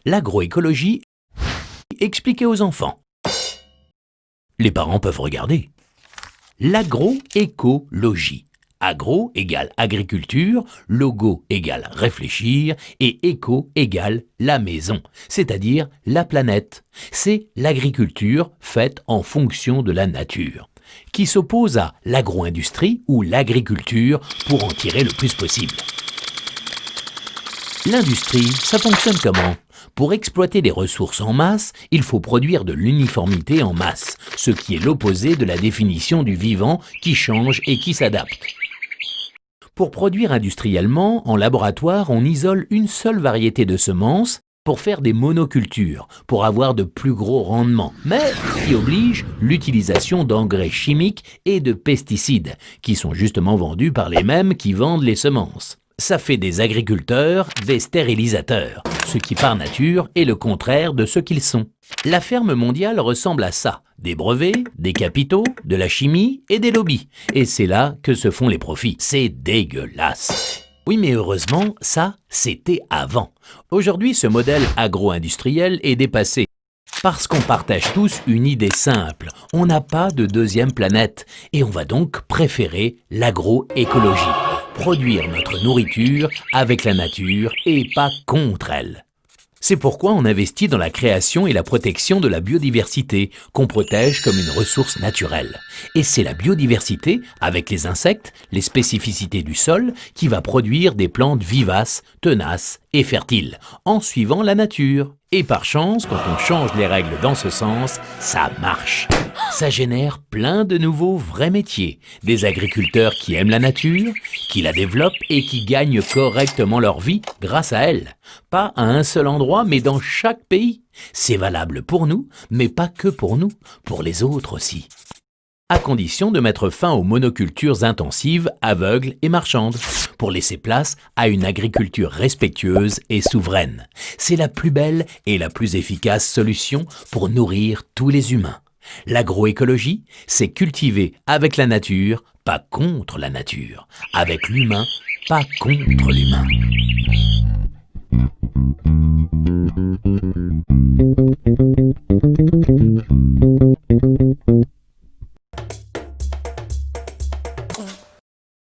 L'agroécologie expliquée aux enfants. Les parents peuvent regarder. L'agroécologie. Agro égale agriculture, logo égale réfléchir et éco égale la maison, c'est-à-dire la planète. C'est l'agriculture faite en fonction de la nature, qui s'oppose à l'agro-industrie ou l'agriculture pour en tirer le plus possible. L'industrie, ça fonctionne comment ? Pour exploiter des ressources en masse, il faut produire de l'uniformité en masse, ce qui est l'opposé de la définition du vivant qui change et qui s'adapte. Pour produire industriellement, en laboratoire, on isole une seule variété de semences pour faire des monocultures, pour avoir de plus gros rendements, mais qui oblige l'utilisation d'engrais chimiques et de pesticides, qui sont justement vendus par les mêmes qui vendent les semences. Ça fait des agriculteurs des stérilisateurs, ce qui par nature est le contraire de ce qu'ils sont. La ferme mondiale ressemble à ça, des brevets, des capitaux, de la chimie et des lobbies. Et c'est là que se font les profits. C'est dégueulasse. Oui, mais heureusement, ça, c'était avant. Aujourd'hui, ce modèle agro-industriel est dépassé. Parce qu'on partage tous une idée simple, on n'a pas de deuxième planète et on va donc préférer l'agroécologie. Produire notre nourriture avec la nature et pas contre elle. C'est pourquoi on investit dans la création et la protection de la biodiversité, qu'on protège comme une ressource naturelle. Et c'est la biodiversité, avec les insectes, les spécificités du sol, qui va produire des plantes vivaces, tenaces et fertiles, en suivant la nature. Et par chance, quand on change les règles dans ce sens, ça marche. Ça génère plein de nouveaux vrais métiers. Des agriculteurs qui aiment la nature, qui la développent et qui gagnent correctement leur vie grâce à elle. Pas à un seul endroit, mais dans chaque pays. C'est valable pour nous, mais pas que pour nous, pour les autres aussi. À condition de mettre fin aux monocultures intensives, aveugles et marchandes, pour laisser place à une agriculture respectueuse et souveraine. C'est la plus belle et la plus efficace solution pour nourrir tous les humains. L'agroécologie, c'est cultiver avec la nature, pas contre la nature. Avec l'humain, pas contre l'humain.